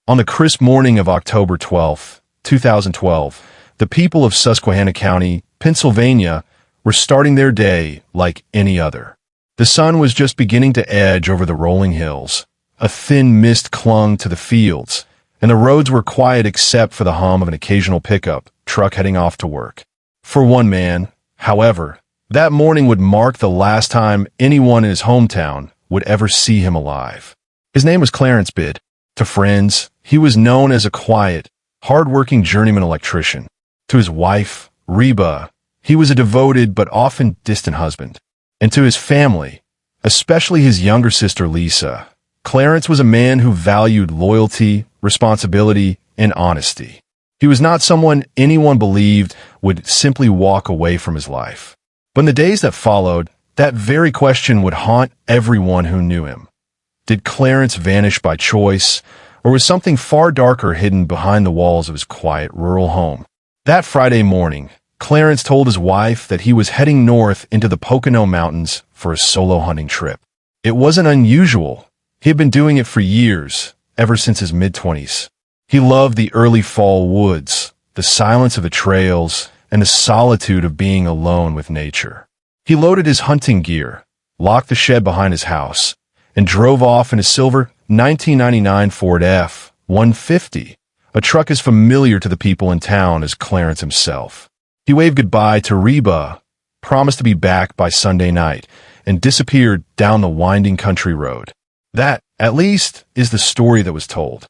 On the crisp morning of October 12, 2012, the people of Susquehanna County, Pennsylvania, were starting their day like any other. The sun was just beginning to edge over the rolling hills. A thin mist clung to the fields, and the roads were quiet except for the hum of an occasional pickup truck heading off to work. For one man, however, that morning would mark the last time anyone in his hometown would ever see him alive. His name was Clarence Bidd. To friends, he was known as a quiet, hard-working journeyman electrician. To his wife, Reba, he was a devoted but often distant husband. And to his family, especially his younger sister Lisa, Clarence was a man who valued loyalty, responsibility, and honesty. He was not someone anyone believed would simply walk away from his life. But in the days that followed, that very question would haunt everyone who knew him. Did Clarence vanish by choice, or was something far darker hidden behind the walls of his quiet rural home? That Friday morning, Clarence told his wife that he was heading north into the Pocono Mountains for a solo hunting trip. It wasn't unusual. He had been doing it for years, ever since his mid-20s. He loved the early fall woods, the silence of the trails, and the solitude of being alone with nature. He loaded his hunting gear, locked the shed behind his house, and drove off in a silver 1999 Ford F-150, a truck as familiar to the people in town as Clarence himself. He waved goodbye to Reba, promised to be back by Sunday night, and disappeared down the winding country road. That, at least, is the story that was told.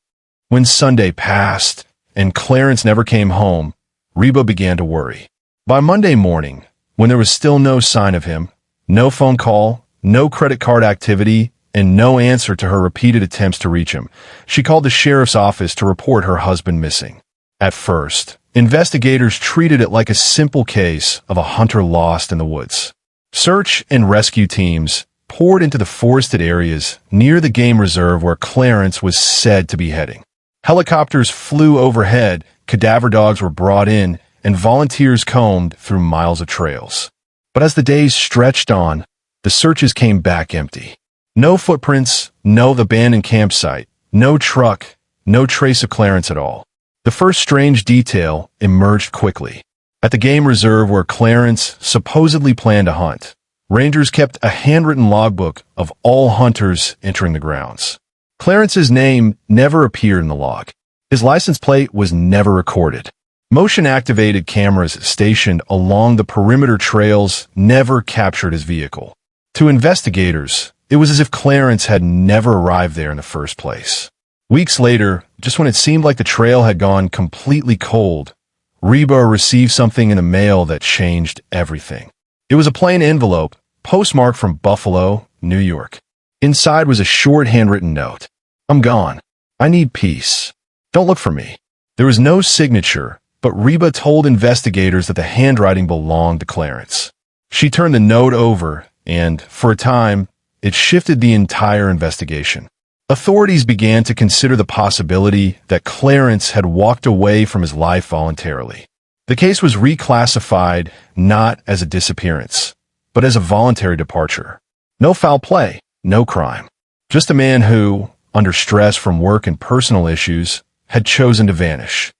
When Sunday passed, and Clarence never came home, Reba began to worry. By Monday morning, when there was still no sign of him, no phone call, no credit card activity, and no answer to her repeated attempts to reach him, she called the sheriff's office to report her husband missing. At first, investigators treated it like a simple case of a hunter lost in the woods. Search and rescue teams poured into the forested areas near the game reserve where Clarence was said to be heading. Helicopters flew overhead, cadaver dogs were brought in, and volunteers combed through miles of trails. But as the days stretched on, the searches came back empty. No footprints, no abandoned campsite, no truck, no trace of Clarence at all. The first strange detail emerged quickly. At the game reserve where Clarence supposedly planned to hunt, rangers kept a handwritten logbook of all hunters entering the grounds. Clarence's name never appeared in the log. His license plate was never recorded. Motion-activated cameras stationed along the perimeter trails never captured his vehicle. To investigators, it was as if Clarence had never arrived there in the first place. Weeks later, just when it seemed like the trail had gone completely cold, Reba received something in the mail that changed everything. It was a plain envelope, postmarked from Buffalo, New York. Inside was a short handwritten note. "I'm gone. I need peace. Don't look for me." There was no signature, but Reba told investigators that the handwriting belonged to Clarence. She turned the note over, and, for a time, it shifted the entire investigation. Authorities began to consider the possibility that Clarence had walked away from his life voluntarily. The case was reclassified not as a disappearance, but as a voluntary departure. No foul play, no crime. Just a man who, under stress from work and personal issues, had chosen to vanish.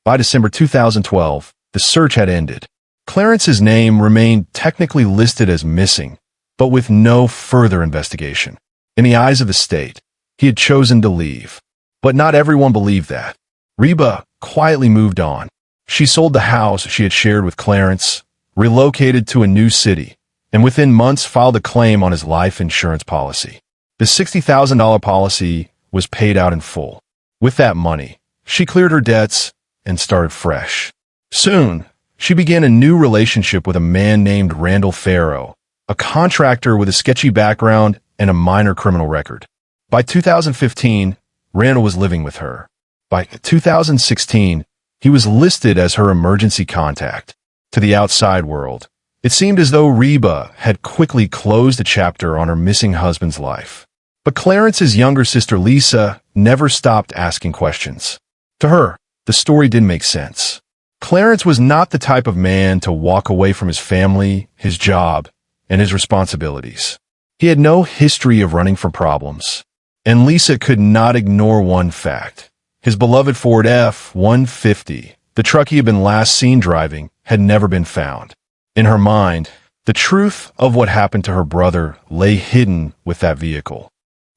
By December 2012, the search had ended. Clarence's name remained technically listed as missing, but with no further investigation. In the eyes of the state, he had chosen to leave. But not everyone believed that. Reba quietly moved on. She sold the house she had shared with Clarence, relocated to a new city, and within months filed a claim on his life insurance policy. The $60,000 policy was paid out in full. With that money, she cleared her debts and started fresh. Soon, she began a new relationship with a man named Randall Farrow, a contractor with a sketchy background and a minor criminal record. By 2015, Randall was living with her. By 2016, he was listed as her emergency contact. To the outside world, it seemed as though Reba had quickly closed a chapter on her missing husband's life. But Clarence's younger sister Lisa never stopped asking questions. To her, the story didn't make sense. Clarence was not the type of man to walk away from his family, his job, and his responsibilities. He had no history of running from problems. And Lisa could not ignore one fact. His beloved Ford F-150, the truck he had been last seen driving, had never been found. In her mind, the truth of what happened to her brother lay hidden with that vehicle.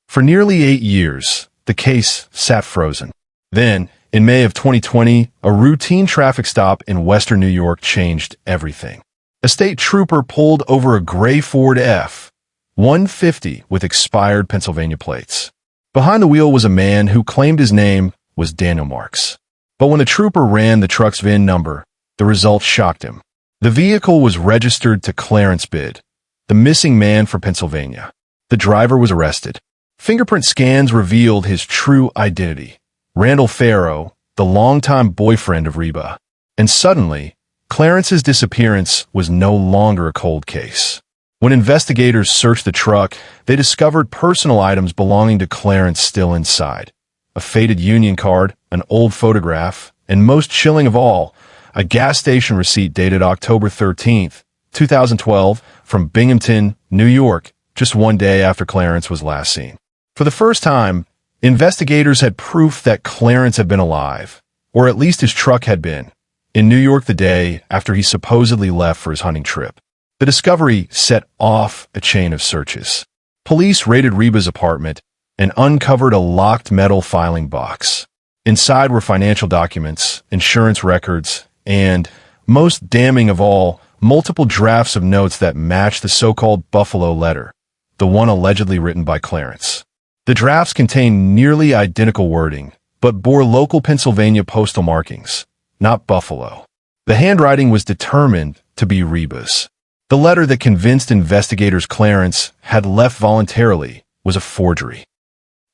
For nearly 8 years, the case sat frozen. Then, in May of 2020, a routine traffic stop in western New York changed everything. A state trooper pulled over a gray Ford F-150 with expired Pennsylvania plates. Behind the wheel was a man who claimed his name was Daniel Marks. But when the trooper ran the truck's VIN number, the results shocked him. The vehicle was registered to Clarence Bidd, the missing man from Pennsylvania. The driver was arrested. Fingerprint scans revealed his true identity: Randall Farrow, the longtime boyfriend of Reba. And suddenly, Clarence's disappearance was no longer a cold case. When investigators searched the truck, they discovered personal items belonging to Clarence still inside. A faded union card, an old photograph, and most chilling of all, a gas station receipt dated October 13th, 2012, from Binghamton, New York, just one day after Clarence was last seen. For the first time, investigators had proof that Clarence had been alive, or at least his truck had been, in New York the day after he supposedly left for his hunting trip. The discovery set off a chain of searches. Police raided Reba's apartment and uncovered a locked metal filing box. Inside were financial documents, insurance records, and, most damning of all, multiple drafts of notes that matched the so-called Buffalo letter, the one allegedly written by Clarence. The drafts contained nearly identical wording, but bore local Pennsylvania postal markings, not Buffalo. The handwriting was determined to be Reba's. The letter that convinced investigators Clarence had left voluntarily was a forgery.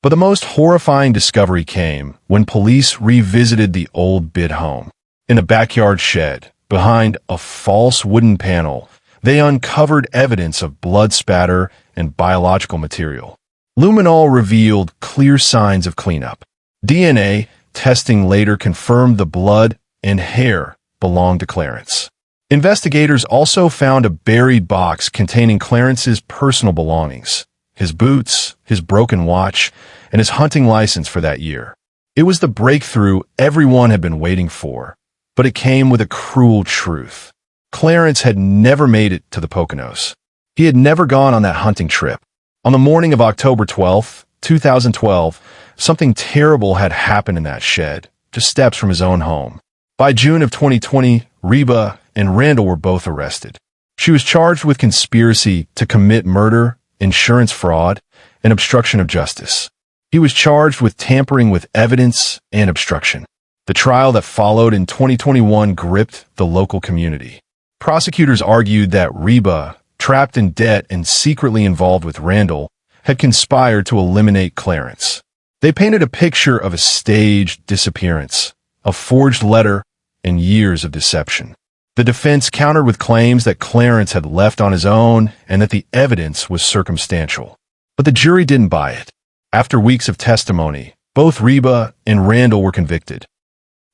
But the most horrifying discovery came when police revisited the old Bidd home. In a backyard shed, behind a false wooden panel, they uncovered evidence of blood spatter and biological material. Luminol revealed clear signs of cleanup. DNA testing later confirmed the blood and hair belonged to Clarence. Investigators also found a buried box containing Clarence's personal belongings: his boots, his broken watch, and his hunting license for that year. It was the breakthrough everyone had been waiting for, but it came with a cruel truth. Clarence had never made it to the Poconos. He had never gone on that hunting trip. On the morning of October 12, 2012, something terrible had happened in that shed, just steps from his own home. By June of 2020, Reba and Randall were both arrested. She was charged with conspiracy to commit murder, insurance fraud, and obstruction of justice. He was charged with tampering with evidence and obstruction. The trial that followed in 2021 gripped the local community. Prosecutors argued that Reba, trapped in debt and secretly involved with Randall, had conspired to eliminate Clarence. They painted a picture of a staged disappearance, a forged letter, and years of deception. The defense countered with claims that Clarence had left on his own and that the evidence was circumstantial. But the jury didn't buy it. After weeks of testimony, both Reba and Randall were convicted.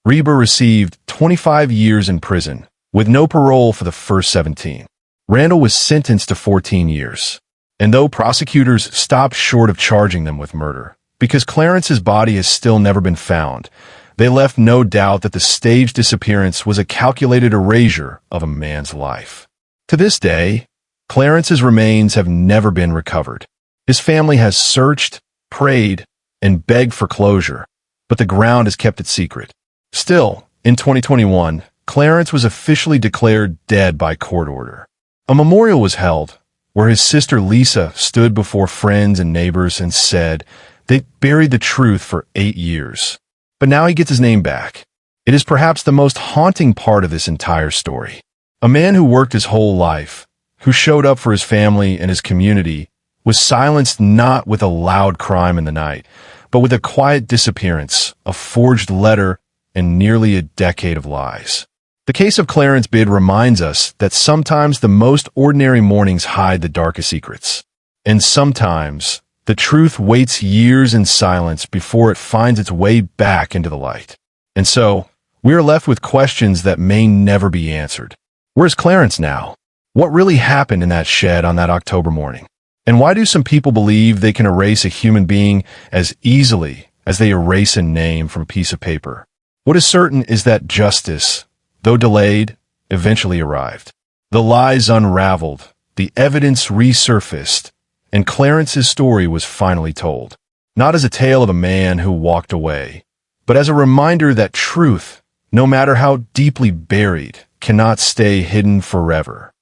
Reba received 25 years in prison, with no parole for the first 17. Randall was sentenced to 14 years. And though prosecutors stopped short of charging them with murder, because Clarence's body has still never been found, they left no doubt that the staged disappearance was a calculated erasure of a man's life. To this day, Clarence's remains have never been recovered. His family has searched, prayed, and begged for closure, but the ground has kept it secret. Still, in 2021, Clarence was officially declared dead by court order. A memorial was held, where his sister Lisa stood before friends and neighbors and said they buried the truth for 8 years. But now he gets his name back. It is perhaps the most haunting part of this entire story. A man who worked his whole life, who showed up for his family and his community, was silenced not with a loud crime in the night, but with a quiet disappearance, a forged letter, and nearly a decade of lies. The case of Clarence Bidd reminds us that sometimes the most ordinary mornings hide the darkest secrets. And sometimes the truth waits years in silence before it finds its way back into the light. And so, we are left with questions that may never be answered. Where's Clarence now? What really happened in that shed on that October morning? And why do some people believe they can erase a human being as easily as they erase a name from a piece of paper. What is certain is that justice, though delayed, eventually arrived. The lies unraveled, the evidence resurfaced, and Clarence's story was finally told. Not as a tale of a man who walked away, but as a reminder that truth, no matter how deeply buried, cannot stay hidden forever.